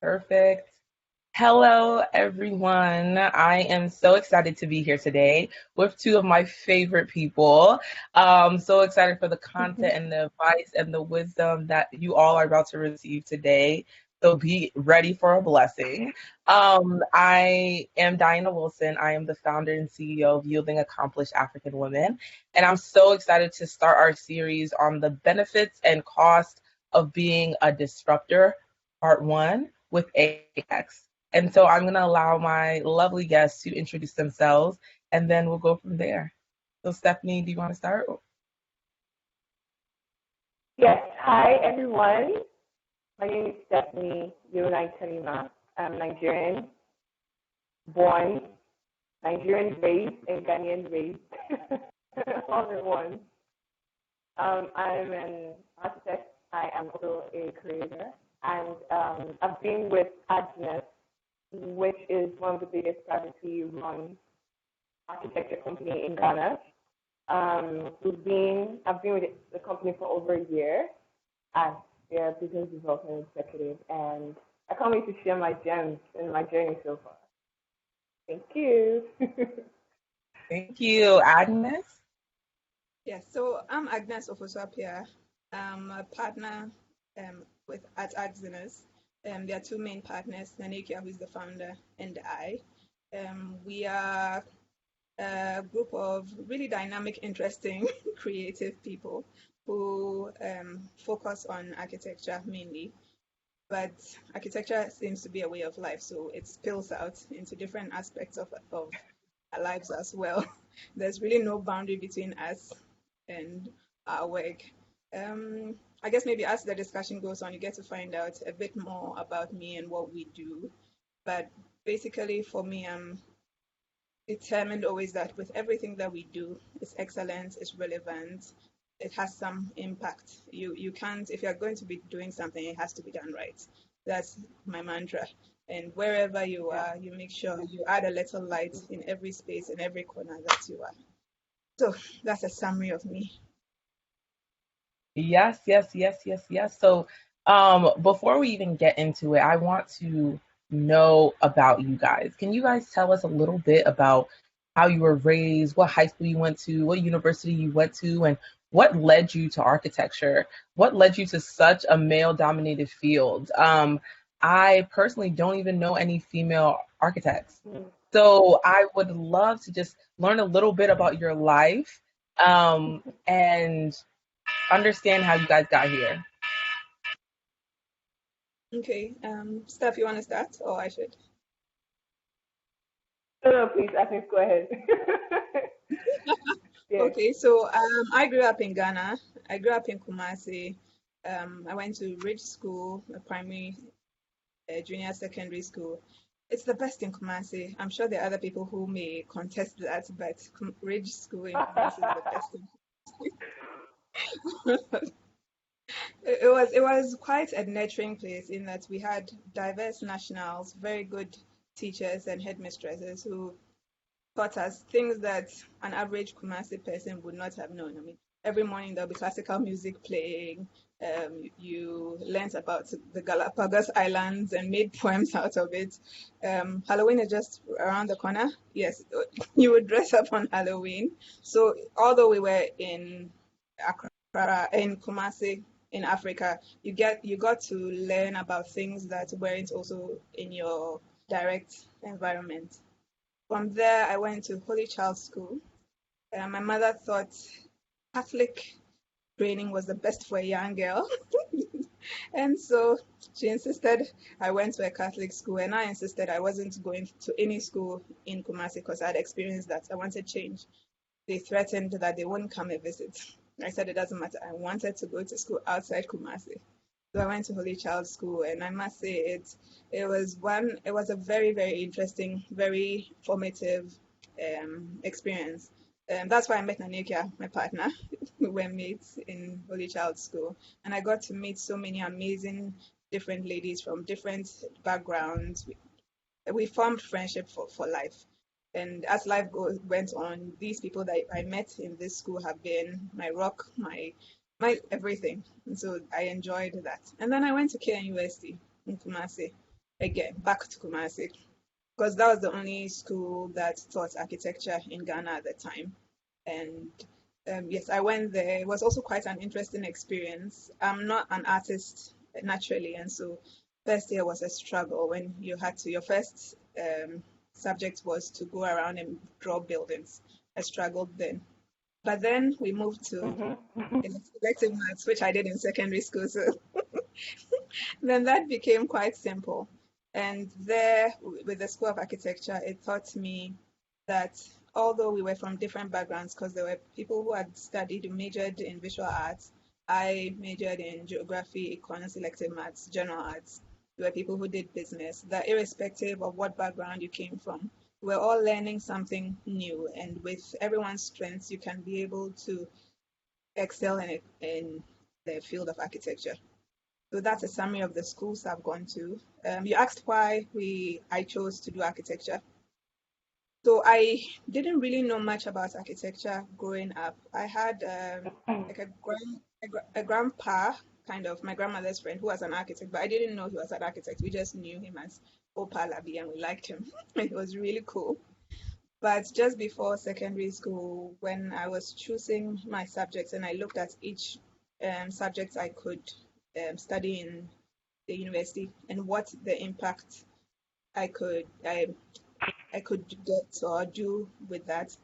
Perfect. Hello, everyone. I am so excited to be here today with two of my favorite people. So excited for the content and the advice and the wisdom that you all are about to receive today. So be ready for a blessing. I am Diana Wilson. I am the founder and CEO of Yielding Accomplished African Women. And I'm so excited to start our series on the benefits and cost of being a disruptor, part one with AX. And so I'm going to allow my lovely guests to introduce themselves and then we'll go from there. So, Steffany, do you want to start? Yes. Hi, everyone. My name is Steffany Yeowuna-Itelima. I'm Nigerian born, Nigerian raised, and Ghanaian raised, all in one. I'm an architect. I am also a creator. And I've been with ArchXenus, which is one of the biggest privately run architecture company in Ghana. I've been with the company for over a year as their business development executive, and I can't wait to share my gems and my journey so far. Thank you. Thank you. Agnes? Yes, so I'm Agnes Ofosu-Appiah. I'm a partner at ArchXenus. There are two main partners, Nanekia, who is the founder, and I. We are a group of really dynamic, interesting, creative people who focus on architecture mainly. But architecture seems to be a way of life, so it spills out into different aspects of our lives as well. There's really no boundary between us and our work. I guess maybe as the discussion goes on, you get to find out a bit more about me and what we do. But basically, for me, I'm determined always that with everything that we do, it's excellent, it's relevant, it has some impact. You can't, if you're going to be doing something, it has to be done right. That's my mantra. And wherever you are, you make sure you add a little light in every space, in every corner that you are. So that's a summary of me. Yes, yes, yes, yes, yes. So, before we even get into it, I want to know about you guys. Can you guys tell us a little bit about how you were raised, what high school you went to, what university you went to, and what led you to architecture? What led you to such a male-dominated field? I personally don't even know any female architects. So I would love to just learn a little bit about your life, and understand how you guys got here. Okay, Steph, you want to start, or I should? No, please, Agnes, go ahead. Yes. Okay, so I grew up in Ghana. I grew up in Kumasi. I went to Ridge School, a primary, junior secondary school. It's the best in Kumasi. I'm sure there are other people who may contest that, but Ridge School in Kumasi is the best in Kumasi. It was quite a nurturing place in that we had diverse nationals, very good teachers and headmistresses who taught us things that an average Kumasi person would not have known. I mean, every morning there'll be classical music playing. You learned about the Galapagos Islands and made poems out of it. Halloween is just around the corner. Yes, you would dress up on Halloween. So although we were in Accra, in Kumasi, in Africa, you got to learn about things that weren't also in your direct environment. From there, I went to Holy Child School. My mother thought Catholic training was the best for a young girl. And so she insisted I went to a Catholic school, and I insisted I wasn't going to any school in Kumasi because I'd experienced that. I wanted change. They threatened that they wouldn't come and visit. I said it doesn't matter. I wanted to go to school outside Kumasi. So I went to Holy Child School, and I must say it was a very, very interesting, very formative experience. That's why I met Nanekia, my partner. We were mates in Holy Child School, and I got to meet so many amazing different ladies from different backgrounds. We formed friendship for life. And as went on, these people that I met in this school have been my rock, my everything. And so I enjoyed that. And then I went to KNUST in Kumasi. again back to Kumasi, because that was the only school that taught architecture in Ghana at the time. And yes, I went there. It was also quite an interesting experience. I'm not an artist naturally, and so first year was a struggle when you had to, your first subject was to go around and draw buildings. I struggled then. But then we moved to elective maths, which I did in secondary school. So then that became quite simple. And there, with the School of Architecture, it taught me that although we were from different backgrounds, because there were people who had majored in visual arts, I majored in geography, econs, elective maths, general arts. There were people who did business, that irrespective of what background you came from, we're all learning something new. And with everyone's strengths, you can be able to excel in the field of architecture. So that's a summary of the schools I've gone to. You asked why I chose to do architecture. So I didn't really know much about architecture growing up. I had like a grandpa, kind of my grandmother's friend, who was an architect, but I didn't know he was an architect. We just knew him as Opa Labi, and we liked him. It was really cool. But just before secondary school, when I was choosing my subjects and I looked at each subject I could study in the university and what the impact I could get or do with that,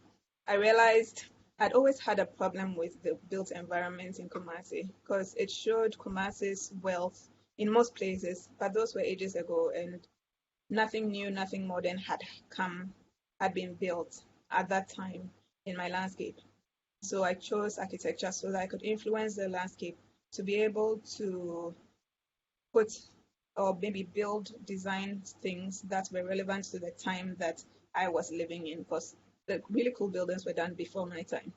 I realized I'd always had a problem with the built environment in Kumasi because it showed Kumasi's wealth in most places, but those were ages ago, and nothing new, nothing modern had been built at that time in my landscape. So I chose architecture so that I could influence the landscape to be able to put or maybe build, design things that were relevant to the time that I was living in, because the really cool buildings were done before my time.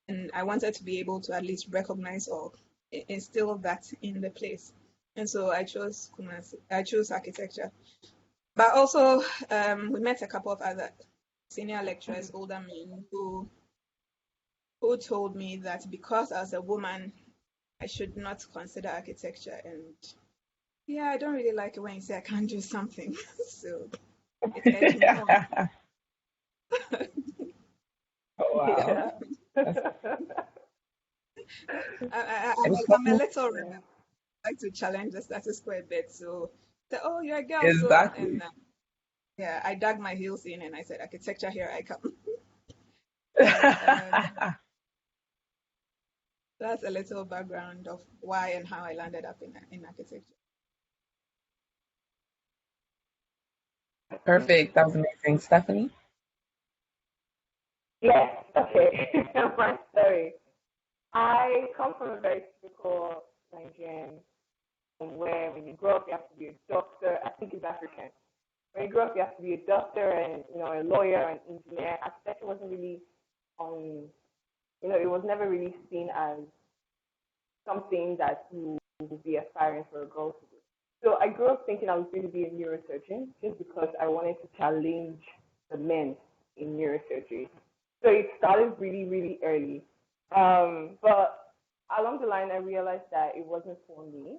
And I wanted to be able to at least recognize or instill that in the place. And so I chose architecture. But also, we met a couple of other senior lecturers, older men, who told me that because I was a woman, I should not consider architecture. And yeah, I don't really like it when you say I can't do something. So it edged me on. Oh, wow. I'm a little rebel. I like to challenge the status quo a bit. So, oh, you're a girl, so Exactly. and yeah, I dug my heels in and I said, architecture, here I come. That's a little background of why and how I landed up in architecture. Perfect. That was amazing. Steffany? Yes, okay. My story. I come from a very typical Nigerian where when you grow up, you have to be a doctor. I think it's African. When you grow up, you have to be a doctor and a lawyer and engineer. Architecture wasn't really on, it was never really seen as something that you would be aspiring for a girl to do. So I grew up thinking I was going to be a neurosurgeon just because I wanted to challenge the men in neurosurgery. So it started really, really early. But along the line, I realized that it wasn't for me.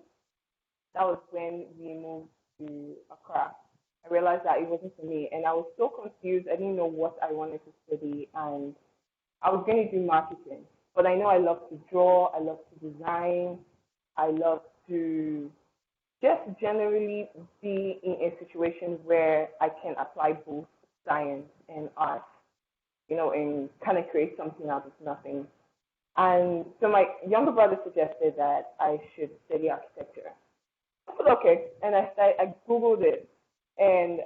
That was when we moved to Accra. I realized that it wasn't for me, and I was so confused. I didn't know what I wanted to study, and I was going to do marketing. But I know I love to draw, I love to design, I love to just generally be in a situation where I can apply both science and art, and kind of create something out of nothing. And so my younger brother suggested that I should study architecture. I said, okay. And I Googled it. And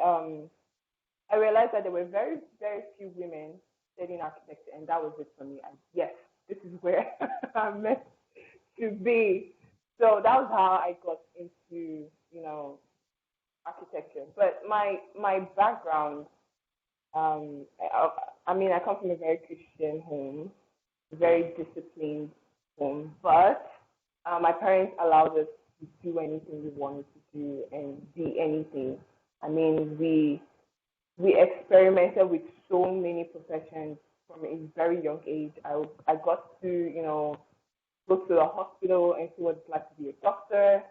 I realized that there were very, very few women studying architecture. And that was it for me. Yes, this is where I'm meant to be. So that was how I got into, architecture. But my background, I come from a very Christian home, very disciplined home, but my parents allowed us to do anything we wanted to do and be anything. I mean, we experimented with so many professions from a very young age. I got to go to the hospital and see what it's like to be a doctor.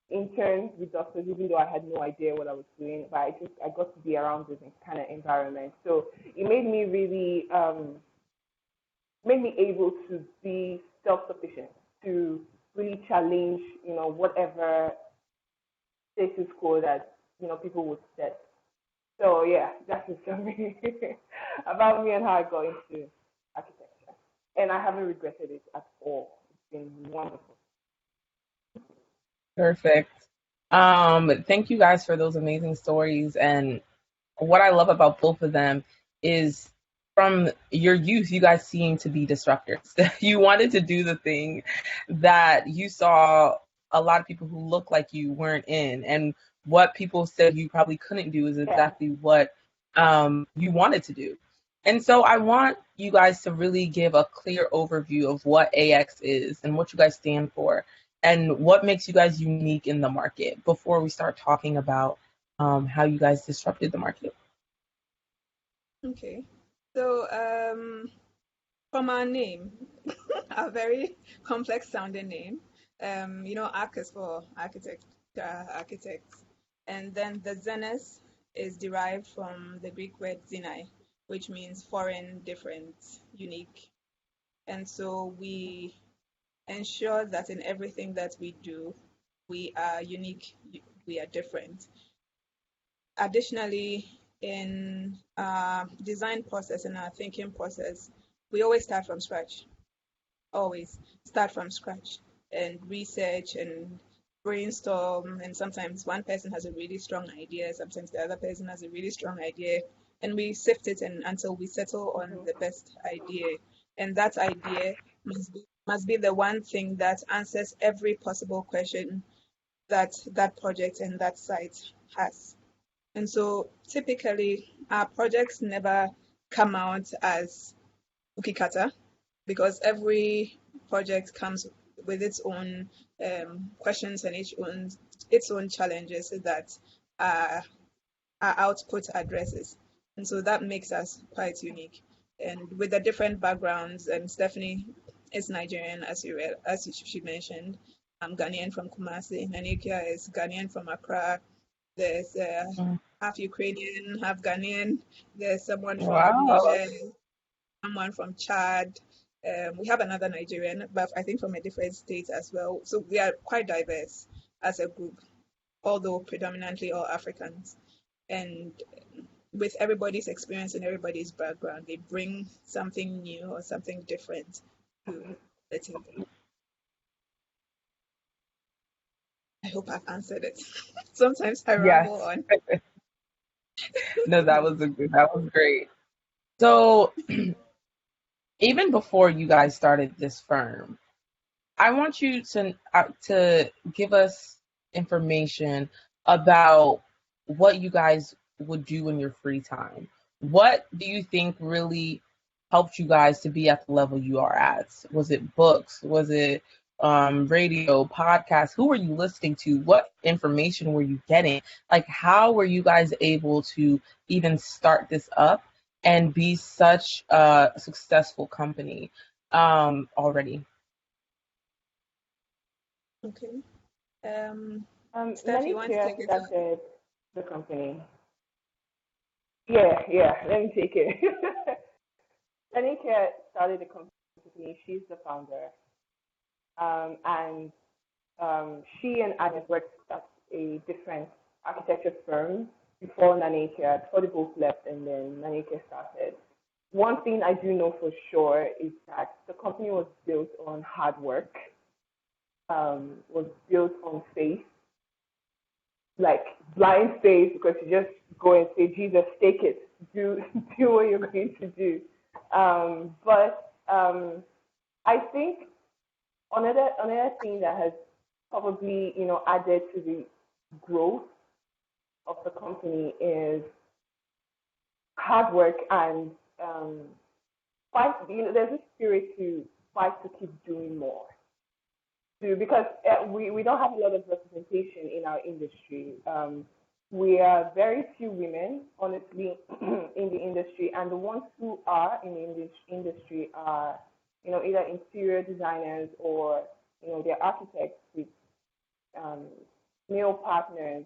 interns with doctors, even though I had no idea what I was doing, but I got to be around this kind of environment. So it made me really made me able to be self-sufficient, to really challenge, whatever status quo that people would set. So yeah, that's a summary about me and how I got into architecture, and I haven't regretted it at all. It's been wonderful. Perfect. Thank you guys for those amazing stories. And what I love about both of them is from your youth, you guys seem to be disruptors. You wanted to do the thing that you saw a lot of people who look like you weren't in. And what people said you probably couldn't do is Yeah. exactly what you wanted to do. And so I want you guys to really give a clear overview of what AX is and what you guys stand for and what makes you guys unique in the market before we start talking about how you guys disrupted the market. Okay. So, from our name, a very complex sounding name, Arch is for architects. And then the Xenus is derived from the Greek word xenai, which means foreign, different, unique. And so we ensure that in everything that we do, we are unique, we are different. Additionally, in our design process and our thinking process, we always start from scratch. Always start from scratch and research and brainstorm. And sometimes one person has a really strong idea, sometimes the other person has a really strong idea, and we sift it until we settle on the best idea. And that idea must be the one thing that answers every possible question that that project and that site has. And so typically our projects never come out as cookie cutter because every project comes with its own questions and its own challenges that our output addresses. And so that makes us quite unique. And with the different backgrounds, and Steffany is Nigerian, as she mentioned. I'm Ghanaian from Kumasi. Nanekia is Ghanaian from Accra. There's half Ukrainian, half Ghanaian. There's someone from Wow. Niger, someone from Chad. We have another Nigerian, but I think from a different state as well. So we are quite diverse as a group, although predominantly all Africans. And with everybody's experience and everybody's background, they bring something new or something different to the table. I hope I've answered it. Sometimes I ramble Yes. on. No, that was great. So even before you guys started this firm, I want you to give us information about what you guys would do in your free time. What do you think really helped you guys to be at the level you are at? Was it books? Was it radio, podcasts? Who were you listening to? What information were you getting? Like, how were you guys able to even start this up and be such a successful company already? Okay. Steph, you want to Manikia take it on? started the company. Yeah, let me take it. Manikia started the company. She's the founder. And she and Agnes worked at a different architecture firm before Nanekia, before they both left, and then Nanekia started. One thing I do know for sure is that the company was built on hard work, was built on faith, like blind faith, because you just go and say, Jesus, take it, do do what you're going to do. But I think another thing that has probably added to the growth of the company is hard work and fight. There's a spirit to fight to keep doing more. Because we don't have a lot of representation in our industry. We are very few women, honestly, in the industry, and the ones who are in the industry are, either interior designers or, they're architects with male partners,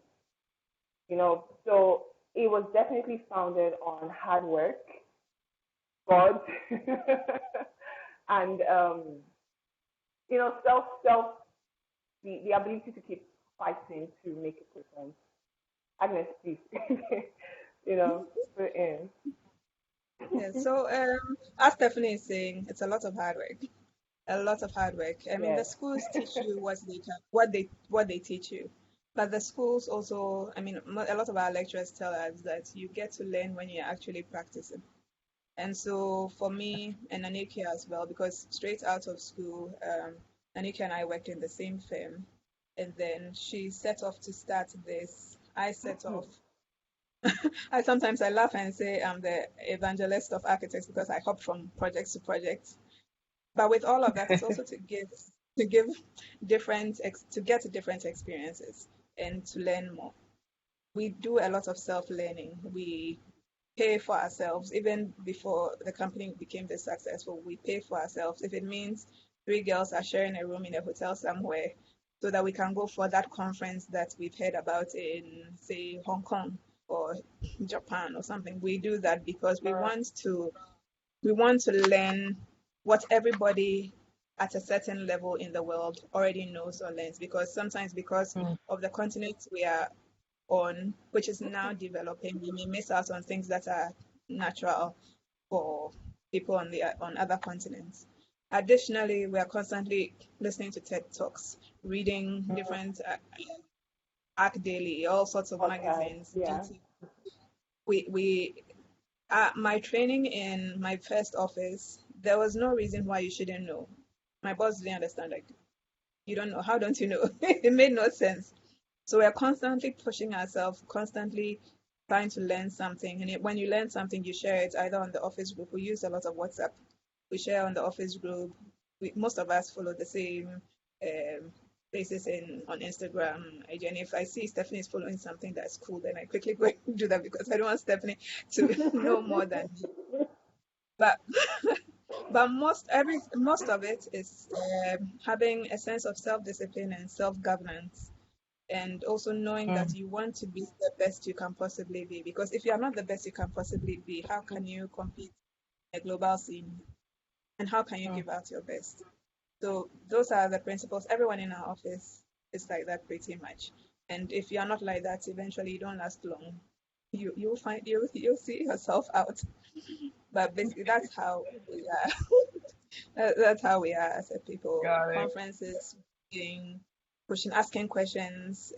so it was definitely founded on hard work, God, and self the ability to keep fighting to make a difference. Agnes, please, put it in. Yeah, so as Stephanie is saying, it's a lot of hard work. A lot of hard work. I mean, the Yes. schools teach you what they teach you, but the schools also, I mean, a lot of our lecturers tell us that you get to learn when you're actually practicing. And so for me and Anika as well, because straight out of school, Anika and I worked in the same firm, and then she set off to start this. I set off. I laugh and say I'm the evangelist of architects because I hop from project to project. But with all of that, it's also to give to get different experiences and to learn more. We do a lot of self-learning. We pay for ourselves even before the company became this successful. We pay for ourselves if it means three girls are sharing a room in a hotel somewhere so that we can go for that conference that we've heard about in, say, Hong Kong or Japan or something. We do that because we want to learn what everybody at a certain level in the world already knows or learns, because sometimes because Mm, of the continent we are on, which is now developing, we may miss out on things that are natural for people on other continents. Additionally, we are constantly listening to TED Talks, reading different Arc Daily, all sorts of Okay. magazines. Yeah. We my training in my first office, there was no reason why you shouldn't know. My boss didn't understand. Like, you don't know. How don't you know? It made no sense. So we're constantly pushing ourselves, constantly trying to learn something. And when you learn something, you share it either on the office group. We use a lot of WhatsApp. We share on the office group. Most of us follow the same um, places on Instagram. And if I see Stephanie is following something that's cool, then I quickly go and do that because I don't want Stephanie to know more than me. But but most of it is having a sense of self-discipline and self-governance, and also knowing that mm, you want to be the best you can possibly be. Because if you are not the best you can possibly be, how can you compete in a global scene? And how can you mm. give out your best? So those are the principles. Everyone in our office is like that pretty much. And if you are not like that, eventually you don't last long. You'll see yourself out. But basically, that's how we are. That's how we are as a people. Got it. Conferences, pushing, asking questions.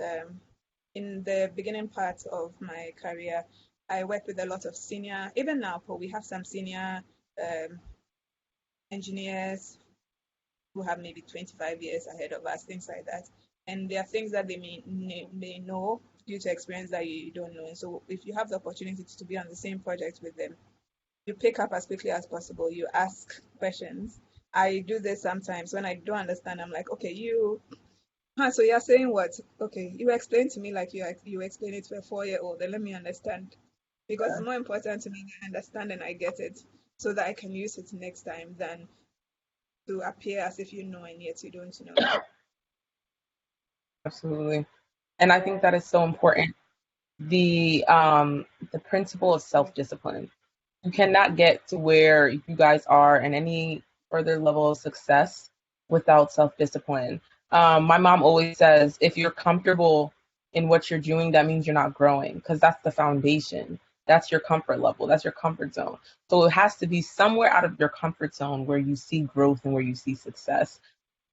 In the beginning part of my career, I worked with a lot of senior, even now, we have some senior um, engineers who have maybe 25 years ahead of us, things like that. And there are things that they may know due to experience that you don't know. And so if you have the opportunity to be on the same project with them, you pick up as quickly as possible. You ask questions. I do this sometimes when I don't understand. I'm like, okay, so you're saying what? Okay, you explain to me like you explain it to a 4-year-old, then let me understand. Because it's more important to me that I understand and I get it so that I can use it next time than to appear as if you know and yet you don't know. Absolutely. And I think Yeah. that is so important. The principle of self-discipline. You cannot get to where you guys are in any further level of success without self-discipline. My mom always says, if you're comfortable in what you're doing, that means you're not growing, because that's the foundation. That's your comfort level. That's your comfort zone. So it has to be somewhere out of your comfort zone where you see growth and where you see success.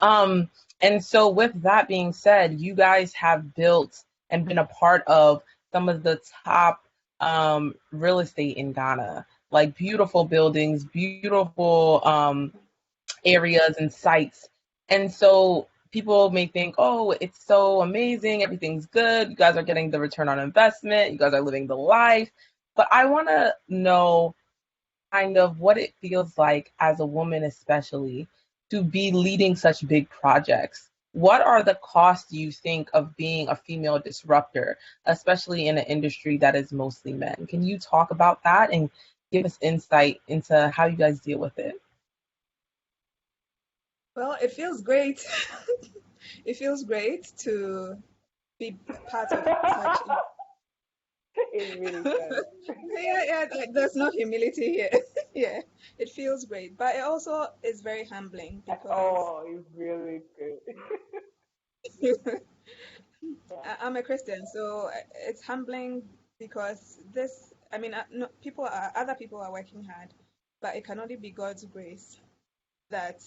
Um, and so with that being said, you guys have built and been a part of some of the top real estate in Ghana, like beautiful buildings, beautiful areas and sites. And so people may think, oh, it's so amazing, everything's good, you guys are getting the return on investment, you guys are living the life. But I want to know kind of what it feels like as a woman, especially to be leading such big projects. What are the costs you think of being a female disruptor, especially in an industry that is mostly men? Can you talk about that and give us insight into how you guys deal with it? Well, it feels great. It feels great to be part of such. It really does. Yeah, like, there's no humility here. Yeah, it feels great, but it also is very humbling because Oh, it's really good. Yeah. I'm a Christian, so it's humbling because this. I mean, no, other people are working hard, but it can only be God's grace that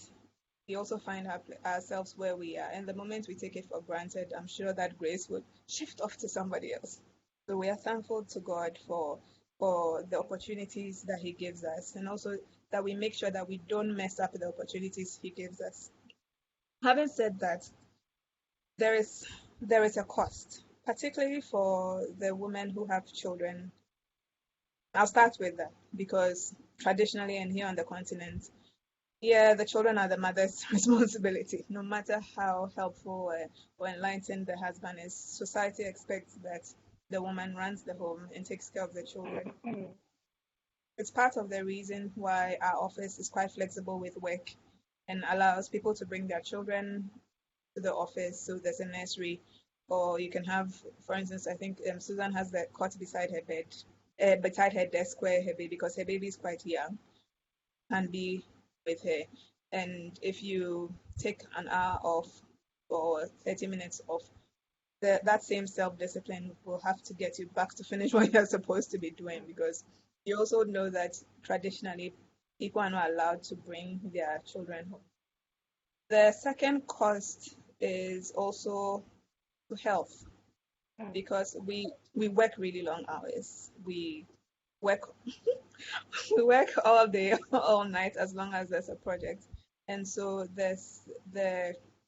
we also find ourselves where we are. And the moment we take it for granted, I'm sure that grace would shift off to somebody else. So we are thankful to God for the opportunities that He gives us, and also that we make sure that we don't mess up the opportunities He gives us. Having said that, there is a cost, particularly for the women who have children. I'll start with that because traditionally and here on the continent, yeah, the children are the mother's responsibility. No matter how helpful or enlightened the husband is, society expects that the woman runs the home and takes care of the children. It's part of the reason why our office is quite flexible with work and allows people to bring their children to the office. So there's a nursery, or you can have, for instance, I think Susan has the cot beside her bed, beside her desk where her baby, because her baby is quite young, can be with her. And if you take an hour off or 30 minutes off, that same self-discipline will have to get you back to finish what you're supposed to be doing, because you also know that traditionally people are not allowed to bring their children home. The second cost is also to health, because we work really long hours. We work we work all day, all night, as long as there's a project. And so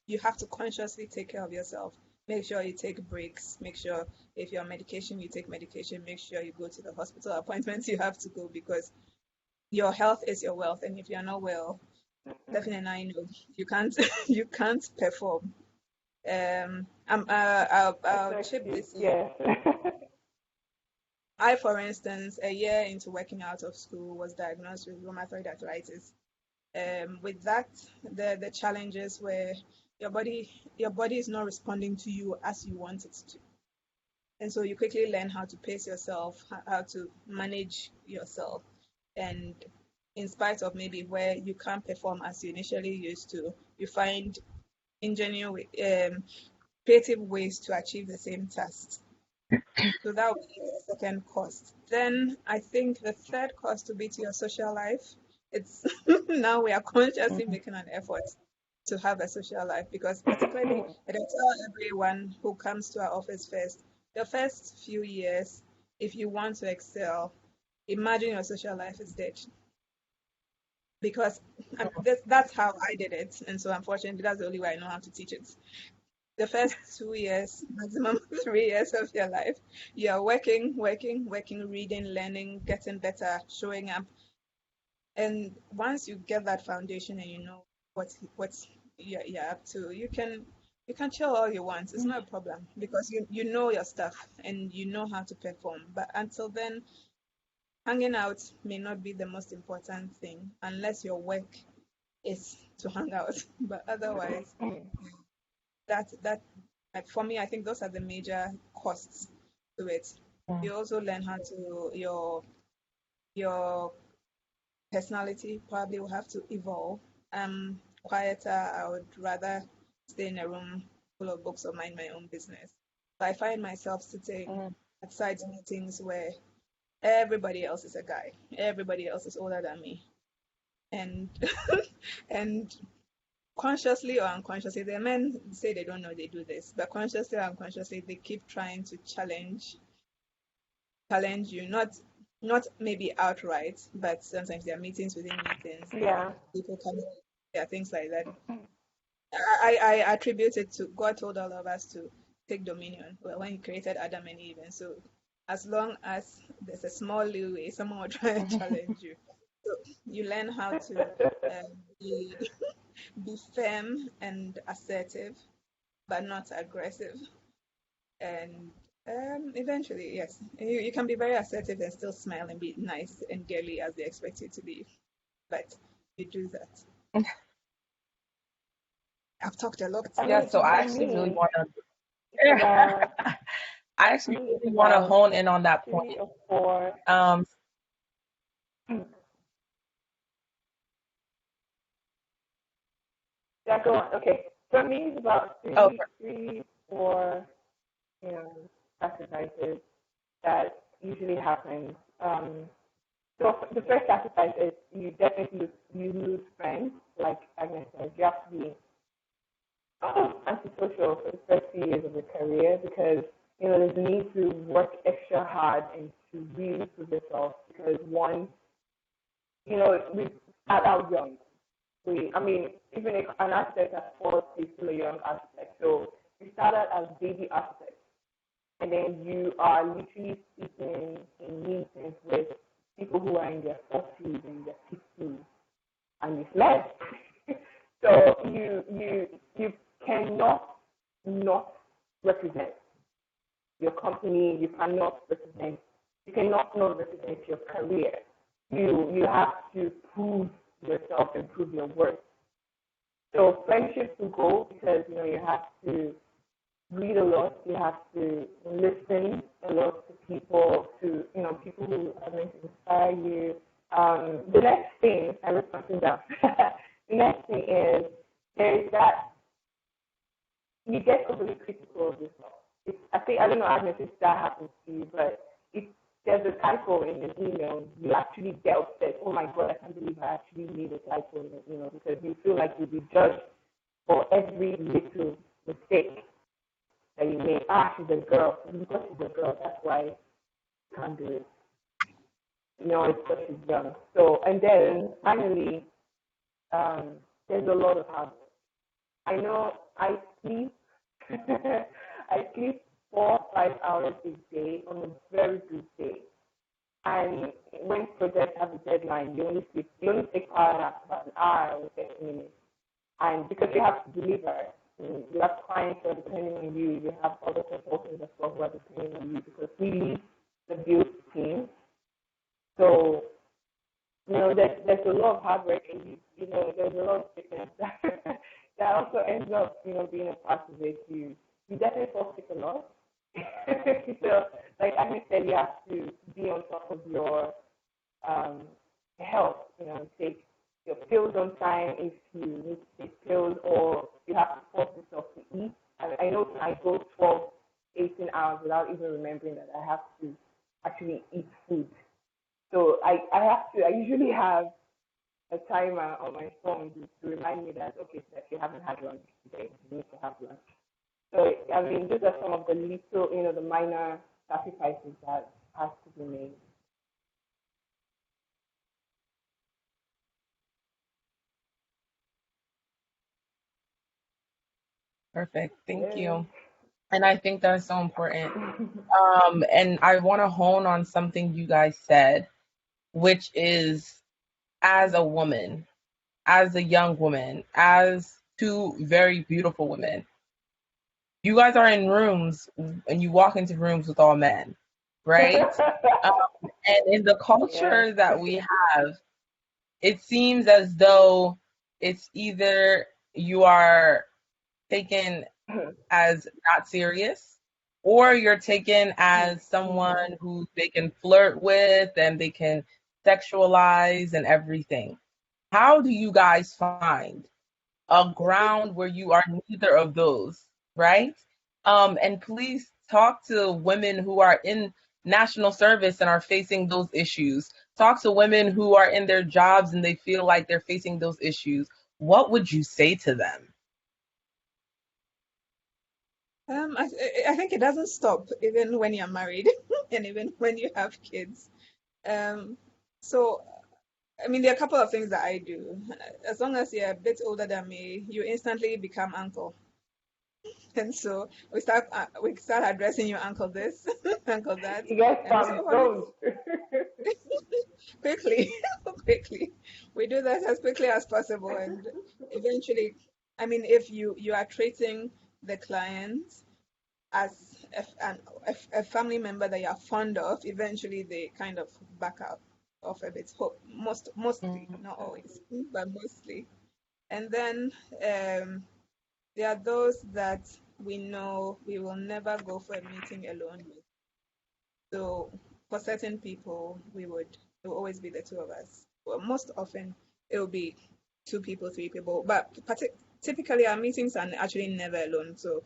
you have to consciously take care of yourself. Make sure you take breaks. Make sure if you're on medication, you take medication. Make sure you go to the hospital appointments you have to go, because your health is your wealth. And if you're not well, Steffany and I know you can't you can't perform. I'll chip this in. Yes. I, for instance, a year into working out of school, was diagnosed with rheumatoid arthritis. With that, the challenges where your body is not responding to you as you want it to, and so you quickly learn how to pace yourself, how to manage yourself, and in spite of maybe where you can't perform as you initially used to, you find ingenious, creative ways to achieve the same task. So that would be the second cost. Then I think the third cost would be to your social life. It's now we are consciously making an effort to have a social life, because particularly I tell everyone who comes to our office first, the first few years, if you want to excel, imagine your social life is dead. Because that's how I did it. And so unfortunately, that's the only way I know how to teach it. The first 2 years, maximum 3 years of your life, you're working, reading, learning, getting better, showing up. And once you get that foundation and you know what's you're up to, you can chill all you want. It's not a problem, because you know your stuff and you know how to perform. But until then, hanging out may not be the most important thing, unless your work is to hang out. But otherwise, that like for me, I think those are the major costs to it. You also learn how to your personality probably will have to evolve. Quieter. I would rather stay in a room full of books or mind my own business. But I find myself sitting at side meetings where everybody else is a guy, everybody else is older than me, and and consciously or unconsciously, the men say they don't know they do this, but consciously or unconsciously, they keep trying to challenge you, not maybe outright, but sometimes there are meetings within meetings. Yeah. People come, there are things like that. I attribute it to God told all of us to take dominion. Well, when He created Adam and Eve, and so as long as there's a small leeway, someone will try and challenge you. So you learn how to be be firm and assertive, but not aggressive. And eventually, yes, you can be very assertive and still smile and be nice and girly as they expect you to be. But you do that. I've talked a lot. Yeah, so I For actually really me, want to. About I actually it's really want to about hone in on that point. 3 or 4. Um, Yeah, go on. Okay. For me, it's about oh, 4, sacrifices that usually happen. So the first sacrifice is you definitely lose friends. Like Agnes said, you have to be antisocial for the first few years of your career because there's a need to work extra hard and to really prove yourself because one, we start out young. Even if an architect at 40 is still a young architect. So we started as baby architects, and then you are literally speaking in meetings with people who are in their 40s and their 50s, and it's less. So you cannot not represent your company. You cannot not represent your career. You have to prove yourself and prove your worth. So friendships will go because you have to read a lot. You have to listen a lot to people, people who are going to inspire you. The next thing, I wrote something down. The next thing is there is that you get overly critical of yourself. I don't know, Agnes, if that happens to you, but if there's a typo in an email, you actually get upset. Oh my God, I can't believe I actually made a typo in the email because you feel like you'll be judged for every little mistake that you make. She's a girl. Because she's a girl, that's why you can't do it. It's because she's young. So, and then finally, there's a lot of hard work. I know I sleep. I sleep 4 or 5 hours a day on a very good day. And when projects have a deadline, you only take power nap about an hour or 30 minutes. And because you have to deliver, you have clients who are depending on you, you have other consultants as well who are depending on you because we lead the build team. So, there's a lot of hard work and there's a lot of sickness that also ends up, being a part of it. You definitely fall sick a lot. So, like Agnes said, you have to be on top of your health, take your pills on time if you need to take pills or you have to force yourself to eat. I know I go 12, 18 hours without even remembering that I have to actually eat food. So I usually have a timer on my phone to remind me that, okay, so if you haven't had lunch today, you need to have lunch. So, these are some of the little, the minor sacrifices that has to be made. perfect. Thank Yeah. you. And I think that's so important. And I want to hone on something you guys said, which is as a woman, as a young woman, as two very beautiful women, you guys are in rooms and you walk into rooms with all men, right? And in the Yeah. culture that we have, it seems as though it's either you are taken as not serious or you're taken as someone who they can flirt with and they can sexualize and everything. How do you guys find a ground where you are neither of those, right? And please talk to women who are in national service and are facing those issues. Talk to women who are in their jobs and they feel like they're facing those issues. What would you say to them? I think it doesn't stop even when you're married and even when you have kids. Um, so, there are a couple of things that I do. As long as you're a bit older than me, you instantly become uncle. And so we start addressing you uncle this, uncle that, You guys and we say, found oh, stones. quickly, quickly. We do that as quickly as possible, and eventually, if you are treating the client as a family member that you're fond of, eventually they kind of back out of a bit. Mostly, not always, but mostly. And then there are those that we know we will never go for a meeting alone. So for certain people, it will always be the two of us. Well, most often it will be two people, three people, but typically our meetings are actually never alone. So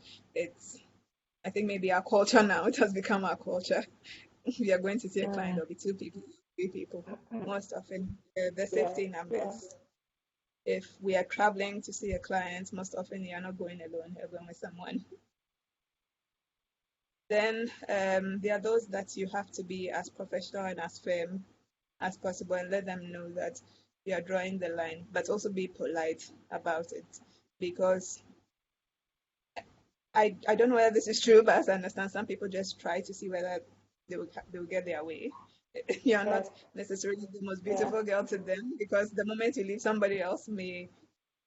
I think maybe our culture now, it has become our culture. We are going to see a client, there'll be two people, three people. Most often, the safety numbers. If we are traveling to see a client, most often you are not going alone, you're going with someone. Then there are those that you have to be as professional and as firm as possible and let them know that you are drawing the line, but also be polite about it. Because I don't know whether this is true, but as I understand, some people just try to see whether they will get their way. You're not necessarily the most beautiful girl to them, because the moment you leave, somebody else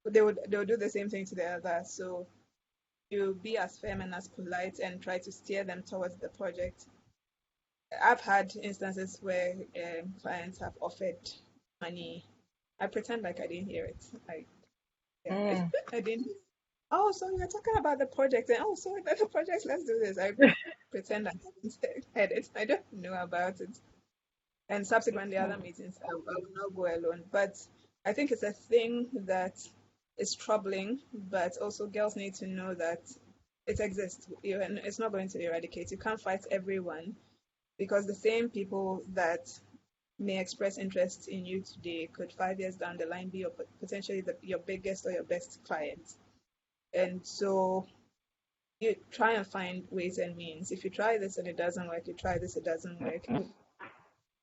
they'll do the same thing to the other. So you be as firm and as polite and try to steer them towards the project. I've had instances where clients have offered money. I pretend like I didn't hear it. I didn't. Oh, so you're talking about the project, and oh, sorry, the project. Let's do this. I pretend I haven't heard it. I don't know about it. And subsequently, other meetings, I will not go alone. But I think it's a thing that is troubling. But also, girls need to know that it exists. And it's not going to eradicate. You can't fight everyone, because the same people that may express interest in you today could 5 years down the line be potentially your biggest or your best client. And so you try and find ways and means. If you try this and it doesn't work, you try this, it doesn't work.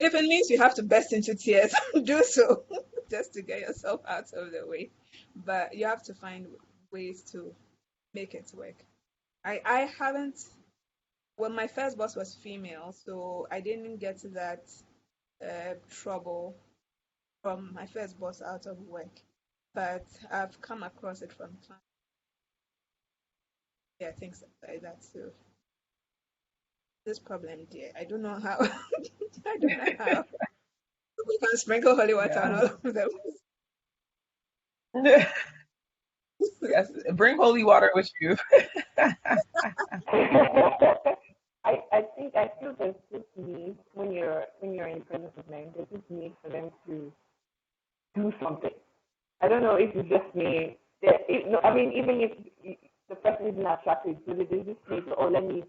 If it means you have to burst into tears, do so just to get yourself out of the way. But you have to find ways to make it work. I haven't, well, my first boss was female, so I didn't get that trouble from my first boss out of work. But I've come across it from clients. Yeah, things like that. So this problem, dear, I don't know how. I don't know how we can sprinkle holy water on all of them. Yes, bring holy water with you. I feel there's this need when you're in the presence of men, there's this need for them to do something. I don't know if it's just me. No, I mean, even if the person isn't attractive, there's this need to, oh, let me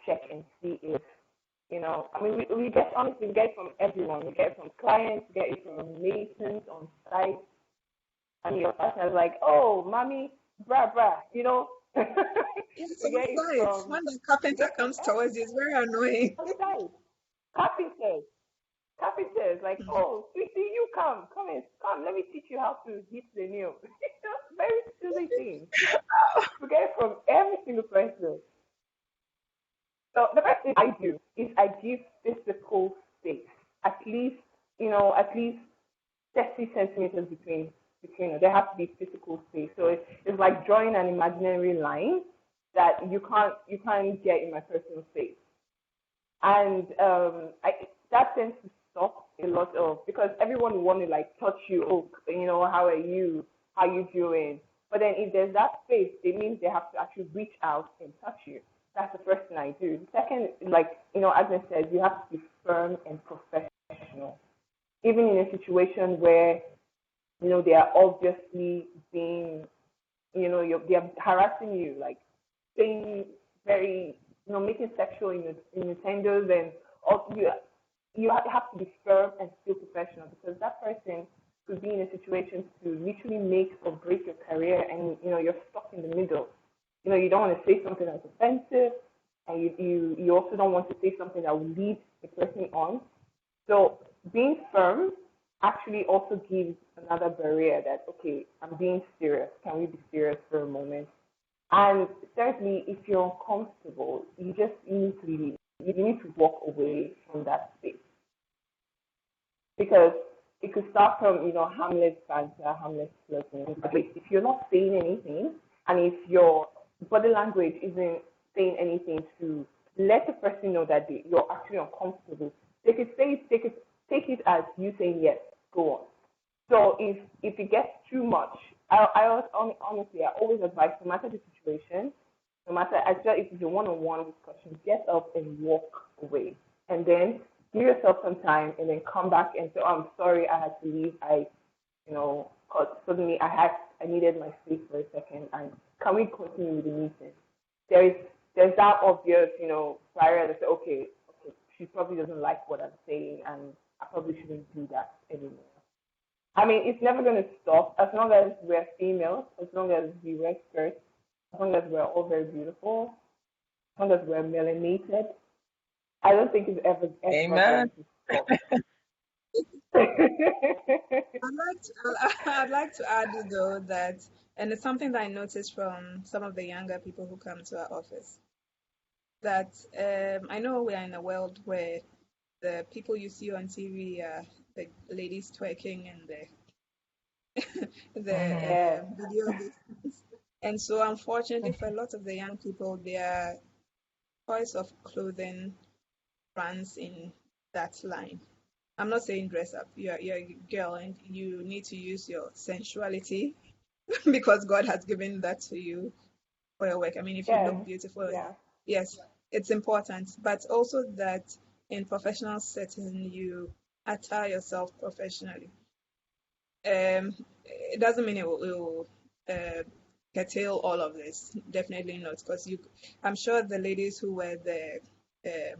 check and see if, I mean, we get, honestly, we get it from everyone. We get it from clients, we get it from masons on site. And your partner's like, oh, mommy, brah, we get it from, when the carpenter comes towards you, it's very annoying. outside. Carpenters, like, oh, sweetie, you come, let me teach you how to hit the nail. Very silly things. We get it from every single person. So the first thing I do is I give physical space, at least 30 centimeters between us. There has to be physical space. So it's like drawing an imaginary line that you can't get in my personal space. And that tends to stop a lot of, because everyone will want to like touch you. Oh, how are you? How you doing? But then if there's that space, it means they have to actually reach out and touch you. That's the first thing I do. The second, like, Agnes says, you have to be firm and professional. Even in a situation where, they are obviously being, they are harassing you, like saying very, making sexual innuendos, and also you have to be firm and still professional, because that person could be in a situation to literally make or break your career, and you're stuck in the middle. You don't want to say something that's offensive, and you also don't want to say something that will lead the person on. So being firm actually also gives another barrier that, okay, I'm being serious. Can we be serious for a moment? And thirdly, if you're uncomfortable, you just need to leave. You need to walk away from that space. Because it could start from, harmless banter, harmless flirting. But if you're not saying anything, and if your body language isn't saying anything to let the person know that you're actually uncomfortable, they could take it as you saying yes, go on. So if it gets too much, I honestly, I always advise, no matter the situation, No matter, I feel if it's a one-on-one discussion, get up and walk away, and then give yourself some time, and then come back and say, "Oh, I'm sorry, I had to leave. Cause suddenly I needed my space for a second, and can we continue with the meeting?" There is there's that obvious, barrier that say, okay, she probably doesn't like what I'm saying, and I probably shouldn't do that anymore. I mean, it's never going to stop as long as we're females, as long as we wear skirts, as long as we're all very beautiful, as long as we're melanated. I don't think it's ever going Amen. to stop. I'd like to add though that, and it's something that I noticed from some of the younger people who come to our office, that I know we are in a world where the people you see on TV are the ladies twerking and the Mhm. Yeah. video games. And so, unfortunately, for a lot of the young people, their choice of clothing runs in that line. I'm not saying dress up. You're a girl and you need to use your sensuality because God has given that to you for your work. I mean, if you Yeah. look beautiful, Yeah. yes, it's important, but also that in professional setting, you attire yourself professionally. It doesn't mean it will curtail all of this. Definitely not, because I'm sure the ladies who wear the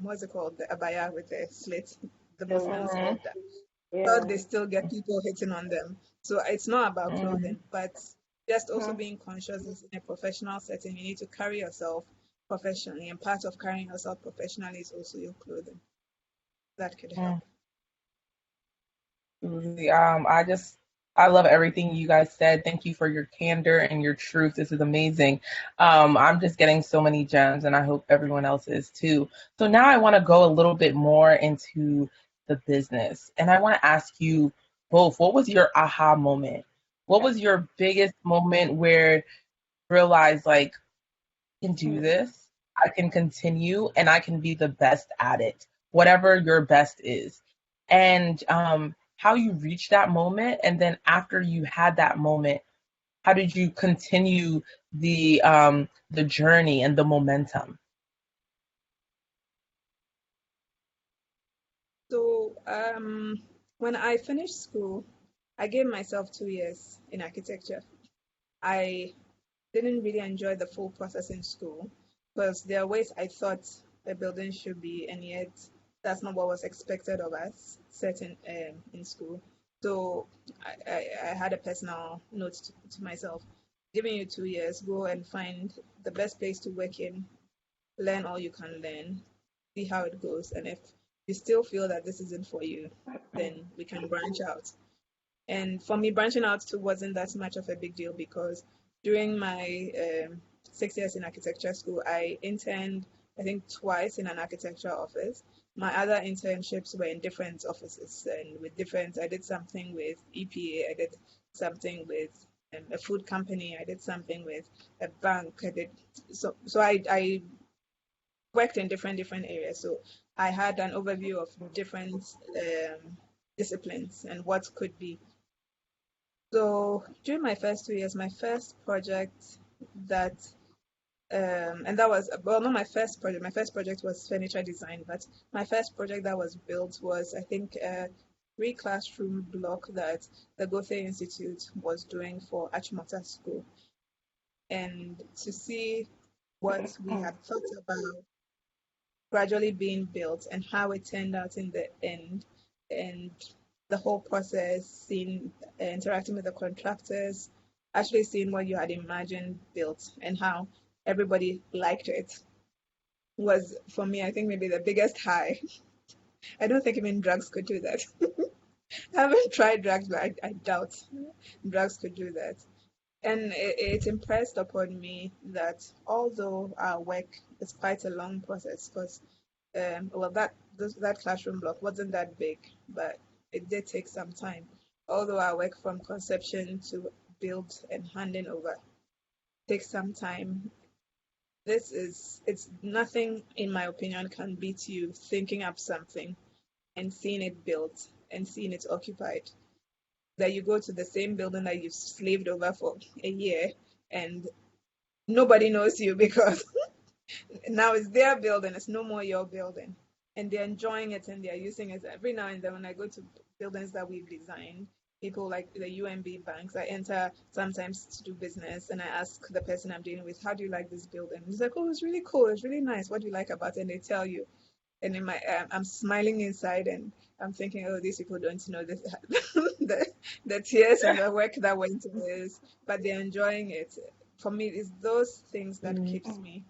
what's it called, the abaya with the slit, the Muslims Mhm. love that. But Yeah. they still get people hitting on them. So it's not about Mhm. clothing, but just also Mhm. being conscious that in a professional setting, you need to carry yourself professionally, and part of carrying yourself professionally is also your clothing. That could help. Mhm. I love everything you guys said. Thank you for your candor and your truth. This is amazing. I'm just getting so many gems, and I hope everyone else is too. So now I want to go a little bit more into the business, and I want to ask you both, what was your aha moment? What was your biggest moment where you realized, like, I can do this, I can continue, and I can be the best at it, whatever your best is. And how you reached that moment, and then after you had that moment, how did you continue the journey and the momentum? So when I finished school, I gave myself 2 years in architecture. I didn't really enjoy the full process in school because there are ways I thought a building should be, and yet that's not what was expected of us, certain in school. So I had a personal note to myself, giving you 2 years, go and find the best place to work in, learn all you can learn, see how it goes, and if you still feel that this isn't for you, then we can branch out. And for me, branching out too wasn't that much of a big deal because during my 6 years in architecture school, I interned, I think, twice in an architecture office. My other internships were in different offices and with different, I did something with EPA, I did something with a food company, I did something with a bank, I worked in different areas. So I had an overview of different disciplines and what could be. So during my first 2 years, my first project that and that was, well, not my first project. My first project was furniture design, but my first project that was built was, I think, a three-classroom block that the Goethe Institute was doing for Achimota School. And to see what we had thought about gradually being built and how it turned out in the end, and the whole process, seeing, interacting with the contractors, actually seeing what you had imagined built and how everybody liked it was, for me, I think maybe the biggest high. I don't think even drugs could do that. I haven't tried drugs, but I doubt drugs could do that. And it impressed upon me that although our work is quite a long process, because well, that classroom block wasn't that big, but it did take some time. Although our work from conception to build and handing over takes some time, it's nothing, in my opinion, can beat you thinking up something and seeing it built and seeing it occupied. That you go to the same building that you've slaved over for a year and nobody knows you because now it's their building, it's no more your building. And they're enjoying it and they're using it. Every now and then when I go to buildings that we've designed, people like the UMB banks, I enter sometimes to do business and I ask the person I'm dealing with, how do you like this building? He's like, oh, it's really cool. It's really nice. What do you like about it? And they tell you. And in my, I'm smiling inside and I'm thinking, oh, these people don't know this, the tears and the work that went into this, but they're enjoying it. For me, it's those things that keeps me,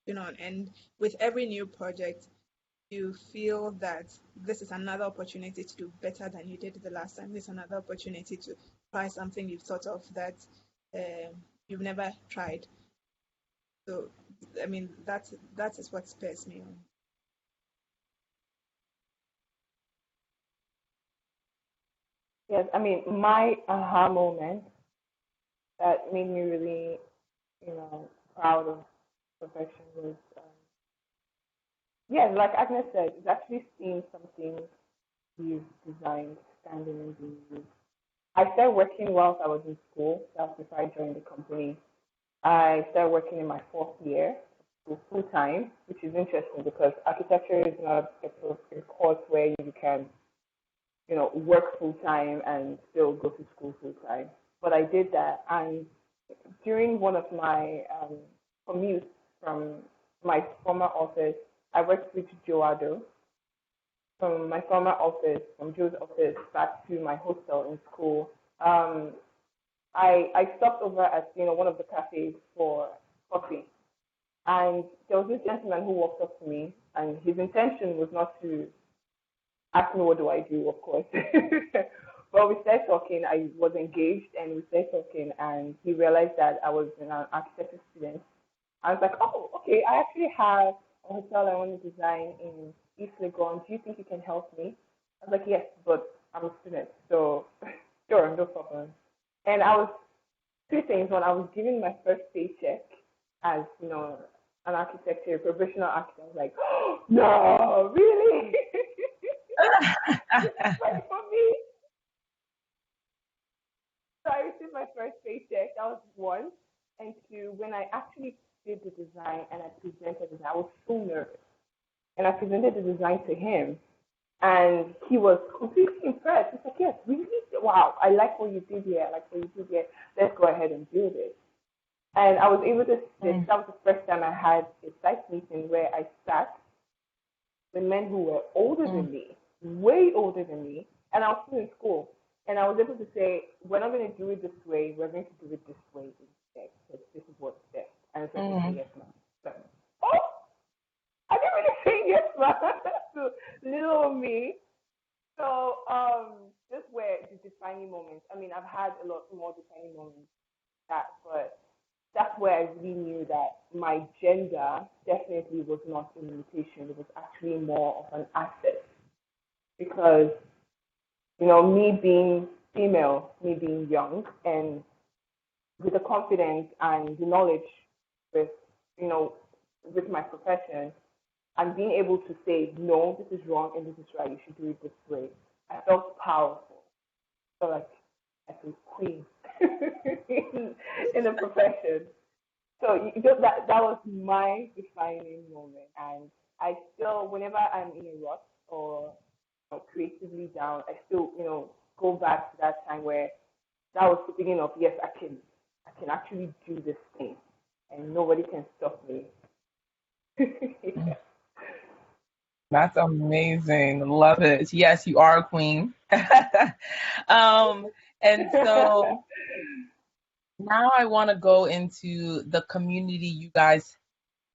and with every new project, you feel that this is another opportunity to do better than you did the last time. This is another opportunity to try something you've thought of that you've never tried. So, I mean, that is what spurs me on. Yes, I mean, my aha moment that made me really, proud of perfection was, yeah, like Agnes said, it's actually seeing something you've designed standing and being used. I started working whilst I was in school. That was before I joined the company. I started working in my fourth year, so full time, which is interesting because architecture is not a course where you can, work full time and still go to school full time. But I did that, and during one of my commutes from my former office, I worked with Joado. From my former office, from Joe's office back to my hostel in school. Um, I stopped over at one of the cafes for coffee, and there was this gentleman who walked up to me, and his intention was not to ask me what do I do, of course. But we started talking. I was engaged, and we started talking, and he realized that I was an architecture student. I was like, oh, okay, I actually have a hotel I want to design in East Legon. Do you think you can help me? I was like, yes, but I'm a student, so sure, no problem. And I was two things. When I was given my first paycheck as, an architect, a professional architect, I was like, oh, no, really? This is money for me. So I received my first paycheck. That was one. And two, when I actually did the design and I presented it, I was so nervous. And I presented the design to him, and he was completely impressed. He's like, yes, really? Wow, I like what you did here. I like what you did here. Let's go ahead and do this. And I was able to sit. That was the first time I had a site meeting where I sat with men who were older than me, way older than me, and I was still in school. And I was able to say, we're not going to do it this way. We're going to do it this way instead. Because this is what's best. And it's like, okay, yes, ma'am. So, oh, I didn't really say yes, ma'am, to little me. So these were the defining moments. I mean, I've had a lot more defining moments that, but that's where I really knew that my gender definitely was not a limitation. It was actually more of an asset because, me being female, me being young, and with the confidence and the knowledge with, with my profession, and being able to say, no, this is wrong and this is right, you should do it this way. I felt powerful. I felt like I feel queen in the profession. So that was my defining moment. And I still, whenever I'm in a rut or creatively down, I still, go back to that time where that was the beginning of, yes, I can actually do this thing and nobody can stop me. Yeah. That's amazing. Love it. Yes, you are a queen. um, and so now I want to go into the community you guys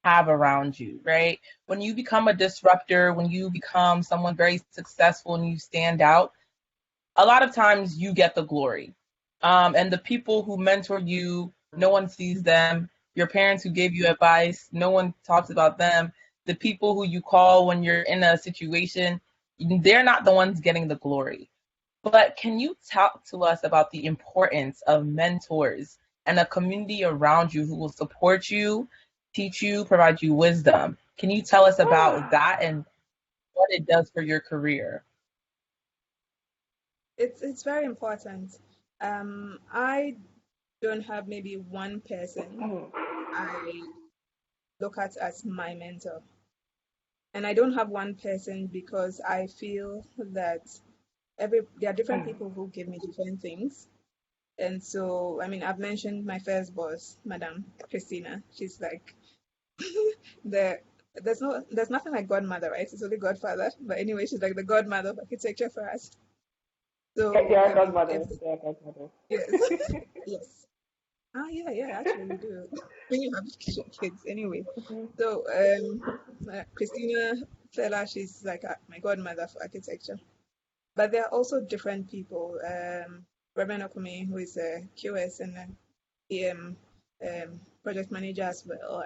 have around you, right? When you become a disruptor, when you become someone very successful and you stand out, a lot of times you get the glory. And the people who mentor you, no one sees them. Your parents who gave you advice, no one talks about them. The people who you call when you're in a situation, they're not the ones getting the glory. But can you talk to us about the importance of mentors and a community around you who will support you, teach you, provide you wisdom? Can you tell us about that and what it does for your career? It's very important. I don't have maybe one person. I look at as my mentor. And I don't have one person because I feel that there are different people who give me different things. And so, I mean, I've mentioned my first boss, Madam Christina. She's like the there's nothing like godmother, right? It's only godfather. But anyway, she's like the godmother of architecture for us. They So are I mean, if godmothers. They are godmothers. yes, yes. Yeah, actually we do. When you have kids, anyway. Mhm. So Christina Fella, she's like my godmother for architecture. But there are also different people. Reverend Okumi, who is a QS and an EM project manager as well.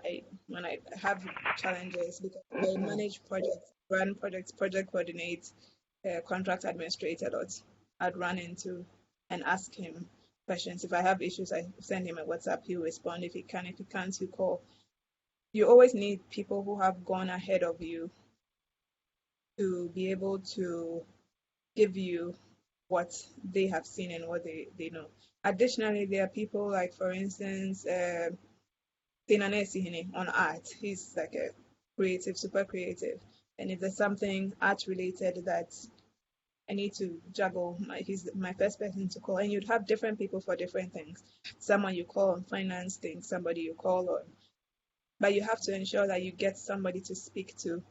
When I have challenges, because I manage projects, run projects, project coordinate, contract administrate a lot, I'd run into and ask him questions. If I have issues, I send him a WhatsApp. He'll respond if he can. If he can't, you call. You always need people who have gone ahead of you to be able to give you what they have seen and what they know. Additionally, there are people like, for instance, on art. He's like a creative, super creative. And if there's something art related that I need to juggle, he's my first person to call. And you'd have different people for different things. Someone you call on finance things, somebody you call on. But you have to ensure that you get somebody to speak to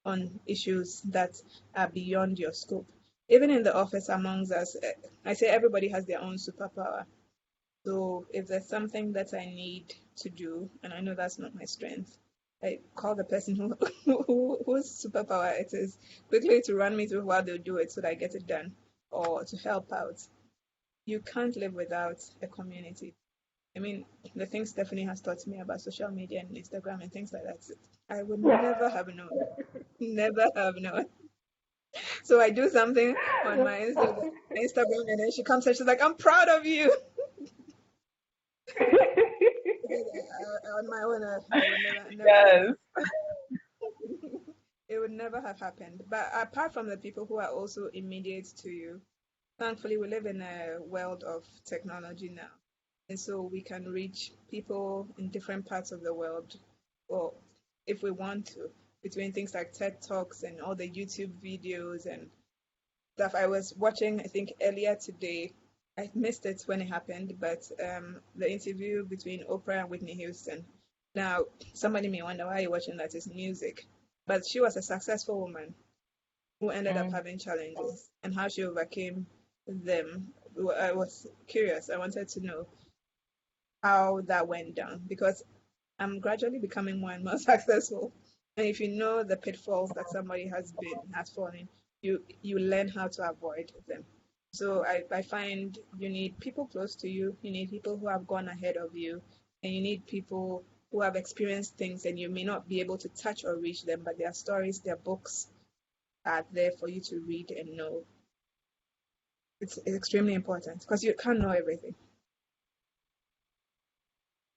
on issues that are beyond your scope. Even in the office amongst us, I say everybody has their own superpower. So if there's something that I need to do, and I know that's not my strength, I call the person whose superpower it is quickly to run me through how they'll do it so that I get it done or to help out. You can't live without a community. I mean, the things Steffany has taught me about social media and Instagram and things like that, I would never have known. Never have known. So I do something on my Instagram and then she comes and she's like, I'm proud of you. On my own, I would never Yes. it would never have happened. But apart from the people who are also immediate to you, thankfully we live in a world of technology now. And so we can reach people in different parts of the world, or if we want to, between things like TED Talks and all the YouTube videos and stuff. I was watching, I think earlier today, I missed it when it happened, but the interview between Oprah and Whitney Houston. Now, somebody may wonder why you're watching that is music, but she was a successful woman who ended up having challenges and how she overcame them. I was curious. I wanted to know how that went down because I'm gradually becoming more and more successful. And if you know the pitfalls that somebody has fallen, you learn how to avoid them. So I find you need people close to you, you need people who have gone ahead of you, and you need people who have experienced things and you may not be able to touch or reach them, but their stories, their books are there for you to read and know. It's extremely important because you can't know everything.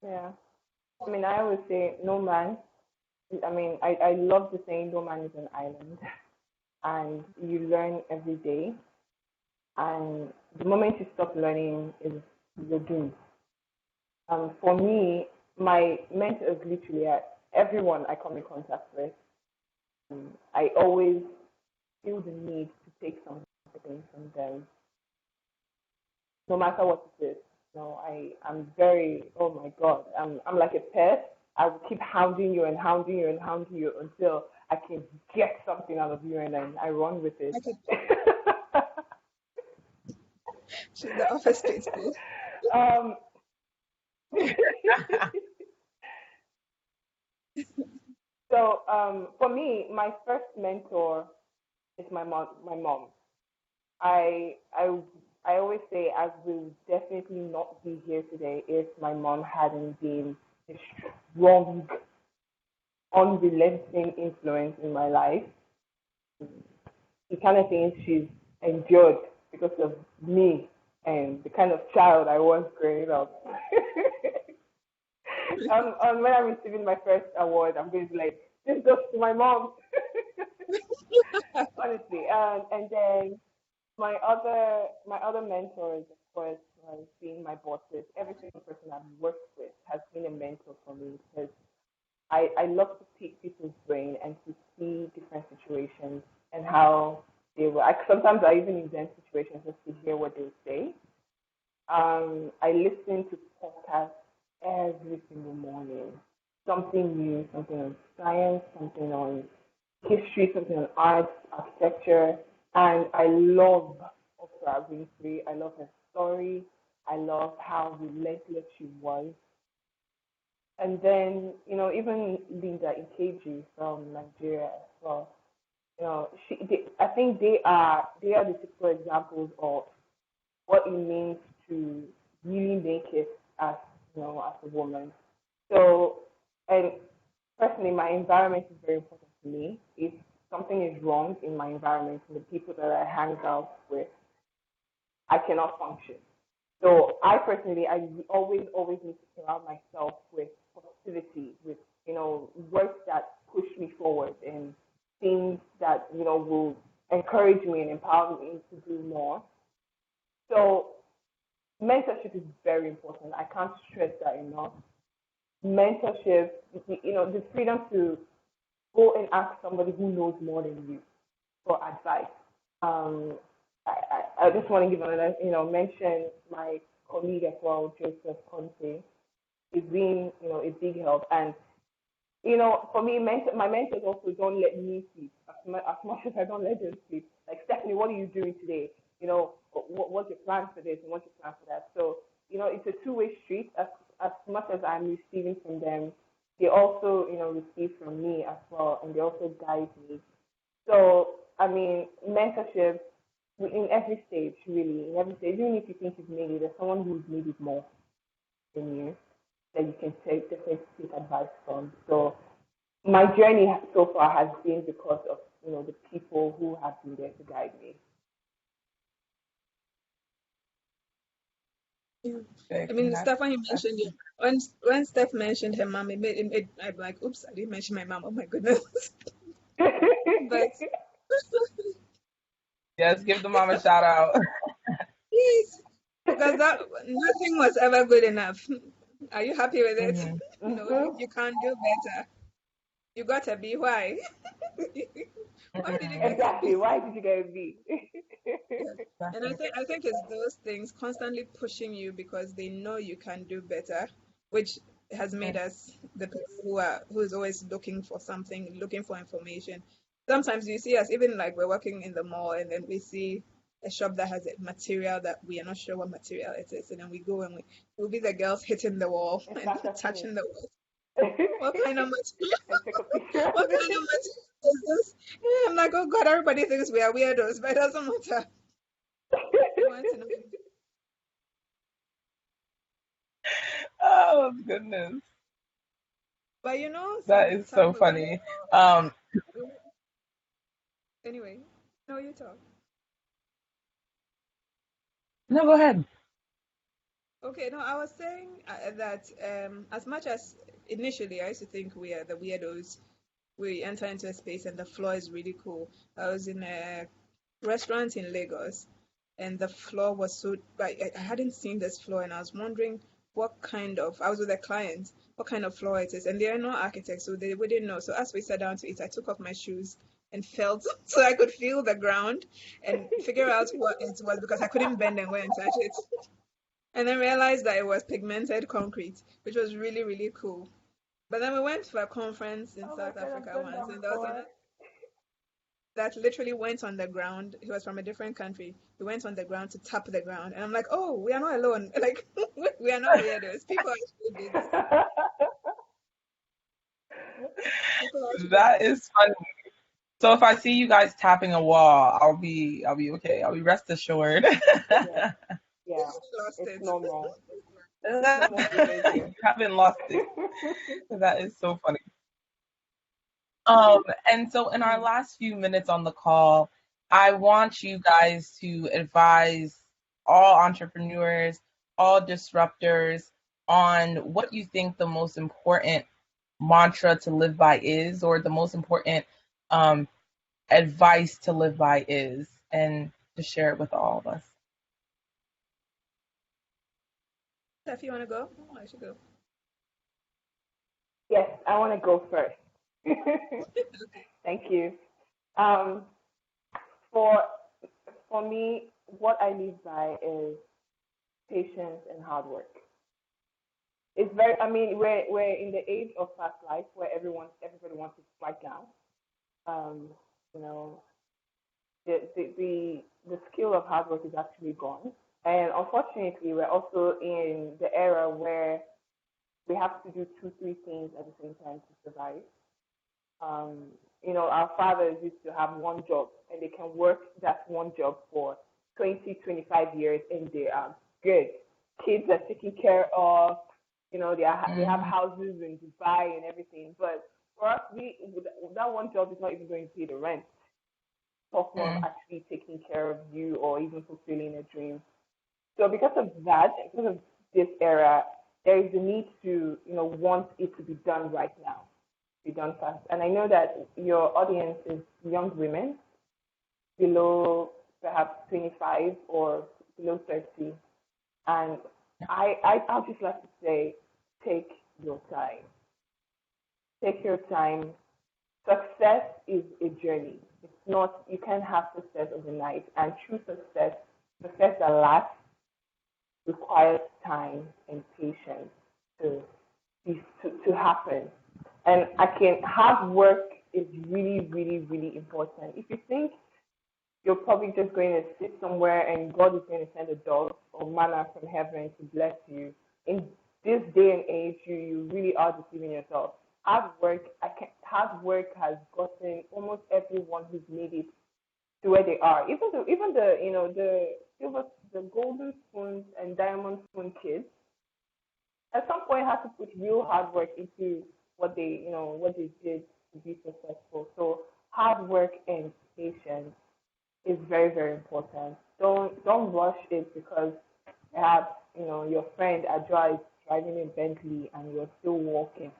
Yeah. I mean, I always say no man. I mean, I love the saying no man is an island. And you learn every day. And the moment you stop learning is you're doomed. For me, my mentors literally are everyone I come in contact with. I always feel the need to take something from them, no matter what it is. No, I'm very, oh my God, I'm like a pet. I will keep hounding you and hounding you and hounding you until I can get something out of you and then I run with it. She's the office space. So for me, my first mentor is my mom. I always say I will definitely not be here today if my mom hadn't been a strong, unrelenting influence in my life. The kind of things she's endured because of me and the kind of child I was growing up. When I'm receiving my first award, I'm going to be like, this goes to my mom. Honestly. And then my other mentors, of course, mentors, being my bosses, every single person I've worked with has been a mentor for me because I love to pick people's brain and to see different situations and how they were. Sometimes I even invent situations just to hear what they say. I listen to podcasts every single morning. Something new, something on science, something on history, something on art, architecture, and I love Oprah Winfrey. I love her story. I love how relentless she was. And then, even Linda Ikeji from Nigeria as well. I think they are the typical examples of what it means to really make it as as a woman. So, and personally, my environment is very important to me. If something is wrong in my environment and the people that I hang out with, I cannot function. So I personally, I always need to surround myself with positivity, with words that push me forward and things that will encourage me and empower me to do more. So mentorship is very important. I can't stress that enough. Mentorship, the freedom to go and ask somebody who knows more than you for advice. Um, I just want to give another, mention my colleague as well, Joseph Conte. He's been, a big help. And, for me, my mentors also don't let me sleep as much as I don't let them sleep. Like, Steffany, what are you doing today? What's your plan for this and what's your plan for that? So, it's a two-way street. As much as I'm receiving from them, they also, receive from me as well, and they also guide me. So, I mean, mentorship in every stage, really, in every stage, even if you think you've made it, there's someone who's made it more than you that you can definitely take advice from. So, my journey so far has been because of the people who have been there to guide me. I mean, the stuff when you mentioned it, when Steph mentioned her mom, I'm like, oops, I didn't mention my mom. Oh my goodness. But Yes, give the mom a shout out. please, because that nothing was ever good enough. Are you happy with it? Mm-hmm. No, you can't do better. You got a B. Why? Why did you get a Exactly. B? Why did you get a B? Yes. And I think it's those things constantly pushing you because they know you can do better, which has made us the people who's always looking for something, looking for information. Sometimes you see us even like we're working in the mall and then we see a shop that has a material that we are not sure what material it is, and then we go and we'll be the girls hitting the wall and touching the wall. What kind of material? And take a picture What of kind of it. material is this? I'm like, oh God, everybody thinks we are weirdos, but it doesn't matter. We want to know. Oh goodness, But that is so funny. anyway, no, you talk. No, go ahead. Okay, no, I was saying that as much as initially I used to think we are the weirdos, we enter into a space and the floor is really cool. I was in a restaurant in Lagos and the floor was so, I hadn't seen this floor and I was wondering I was with a client, what kind of floor it is. And they are not architects, so they wouldn't know. So as we sat down to eat, I took off my shoes and felt so I could feel the ground and figure out what it was because I couldn't bend and go and touch it. And then realized that it was pigmented concrete, which was really, really cool. But then we went for a conference in Oh my South God, I've Africa done once, that and there was before. another that literally went on the ground. He was from a different country. He went on the ground to tap the ground. And I'm like, oh, we are not alone. Like, we are not weirdos. People actually do this. People actually do That this. is funny. So if I see you guys tapping a wall, I'll be okay. I'll be rest assured. Yeah, yeah. Lost It's it. normal. It's normal You behavior. haven't lost it. That is so funny. And so in our Mm. last few minutes on the call, I want you guys to advise all entrepreneurs, all disruptors on what you think the most important mantra to live by is, or the most important um, advice to live by is, and to share it with all of us. If you want to go, oh, I should go. Yes, I want to go first. Thank you. Um, for for me, what I live by is patience and hard work. It's very. I mean, we're in the age of fast life where everybody wants it right now. Um, you know, the skill of hard work is actually gone, and unfortunately, we're also in the era where we have to do two, three things at the same time to survive. Um, our fathers used to have one job and they can work that one job for 20, 25 years and they are good. Kids are taken care of, they have Mm-hmm. houses in Dubai and everything. But for us, that one job is not even going to pay the rent. Talk more of actually taking care of you or even fulfilling a dream. So because of that, because of this era, there is a need to, want it to be done right now, be done fast. And I know that your audience is young women below perhaps 25 or below 30. And I'll just like to say, take your time. Take your time. Success is a journey. It's not, you can't have success overnight. And true success that lasts requires time and patience to to happen. And hard work is really, really, really important. If you think you're probably just going to sit somewhere and God is going to send a dog or manna from heaven to bless you, in this day and age, you really are deceiving yourself. Hard work has gotten almost everyone who's made it to where they are. Even the the golden spoons and diamond spoon kids at some point have to put real hard work into what they did to be successful. So hard work and patience is very, very important. Don't rush it because perhaps your friend Adra is driving a Bentley and you're still walking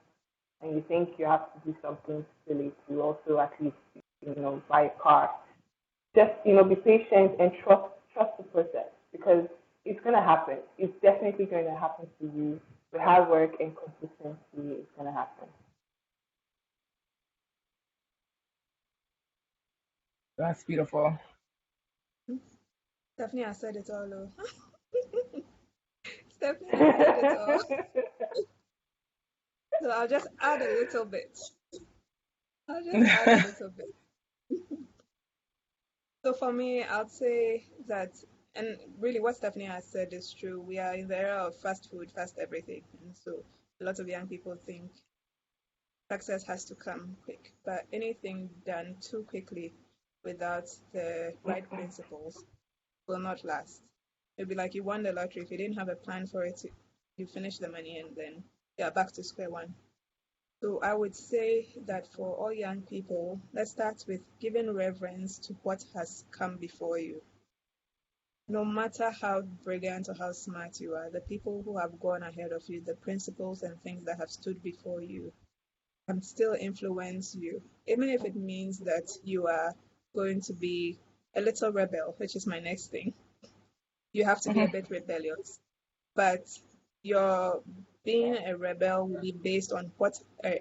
and you think you have to do something silly to also at least buy a car. Just be patient and trust the process because it's gonna happen. It's definitely going to happen to you. With hard work and consistency, it's gonna happen. That's beautiful. Stephanie has said it all. Stephanie has said it all. So I'll just add a little bit. I'll just add a little bit. So for me, I'd say that, and really what Stephanie has said is true. We are in the era of fast food, fast everything. And so a lot of young people think success has to come quick, but anything done too quickly without the right principles will not last. It'll be like you won the lottery. If you didn't have a plan for it, you finish the money and then you're back to square one. So I would say that for all young people, let's start with giving reverence to what has come before you. No matter how brilliant or how smart you are, the people who have gone ahead of you, the principles and things that have stood before you, can still influence you, even if it means that you are going to be a little rebel, which is my next thing. You have to be a bit rebellious, but your being a rebel will be based on what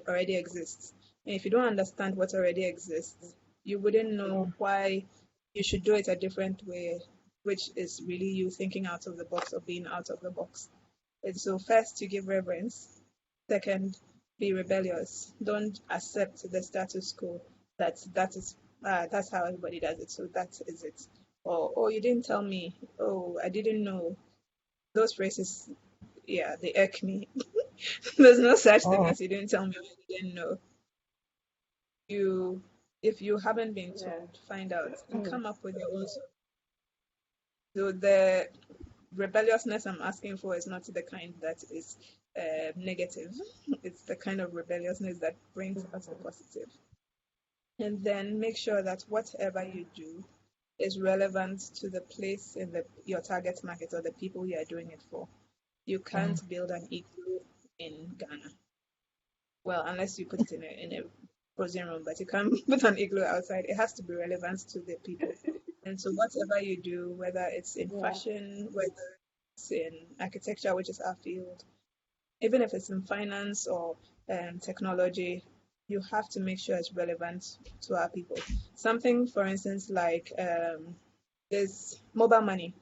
already exists. And if you don't understand what already exists, you wouldn't know why you should do it a different way, which is really you thinking out of the box or being out of the box. And so, first, you give reverence. Second, be rebellious. Don't accept the status quo that's how everybody does it. So that is it. Or oh, you didn't tell me. Oh, I didn't know. Those phrases, yeah, they irk me. There's no such thing Oh. as you didn't tell me, I didn't know. You, if you haven't been Yeah. told, find out and come up with your own. So the rebelliousness I'm asking for is not the kind that is negative. It's the kind of rebelliousness that brings out the positive. And then make sure that whatever you do is relevant to the place in your target market or the people you are doing it for. You can't build an igloo in Ghana. Well, unless you put it in a frozen room, but you can't put an igloo outside. It has to be relevant to the people. And so whatever you do, whether it's in Yeah. fashion, whether in architecture, which is our field, even if it's in finance or technology, you have to make sure it's relevant to our people. Something, for instance, like this mobile money.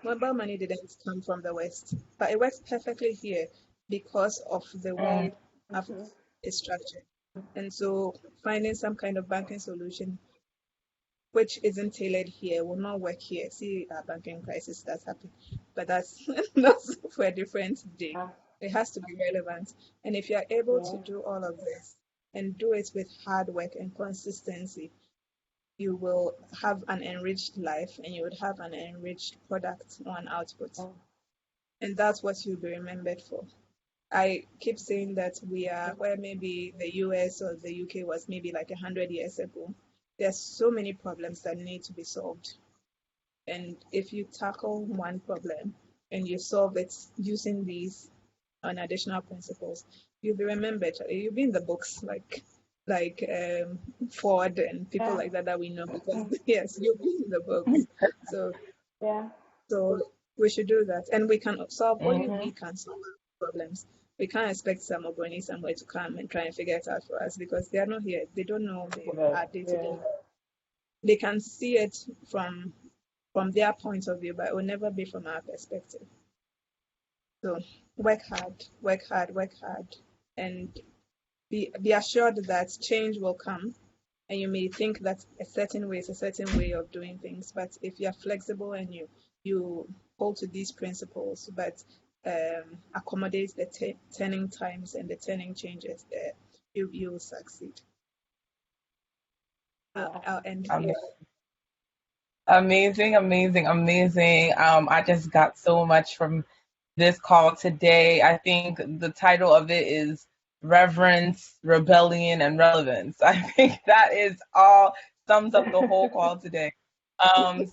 Mobile money didn't come from the West, but it works perfectly here because of the way it's structured. And so finding some kind of banking solution which isn't tailored here will not work here. See our banking crisis that's happened, but that's that's for a different day. It has to be relevant. And if you are able to do all of this and do it with hard work and consistency, you will have an enriched life and you would have an enriched product or an output. And that's what you'll be remembered for. I keep saying that we are where maybe the US or the UK was maybe like 100 years ago. There's so many problems that need to be solved. And if you tackle one problem and you solve it using these additional principles, you'll be remembered. You'll be in the books like Ford and people like that we know because yes, you'll be in the books. So so we should do that, and we can solve only we can solve problems. We can't expect some Ogoni somewhere to come and try and figure it out for us because they are not here. They don't know our day-to-day. They can see it from their point of view, but it will never be from our perspective. So work hard, work hard, work hard, and be assured that change will come. And you may think that a certain way is a certain way of doing things, but if you are flexible and you hold to these principles, but accommodate the turning times and the turning changes, you will succeed. I'll end here. Amazing, amazing, amazing. I just got so much from this call today. I think the title of it is Reverence, Rebellion, and Relevance. I think that is all sums up the whole call today.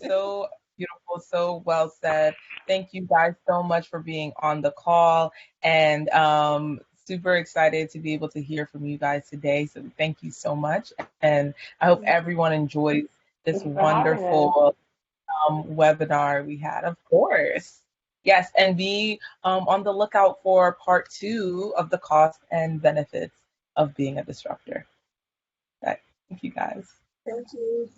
So beautiful, so well said. Thank you guys so much for being on the call, and super excited to be able to hear from you guys today. So thank you so much, and I hope everyone enjoys this wonderful webinar we had. Of course. Yes, and be on the lookout for part 2 of the cost and benefits of being a disruptor. Right. Thank you, guys. Thank you.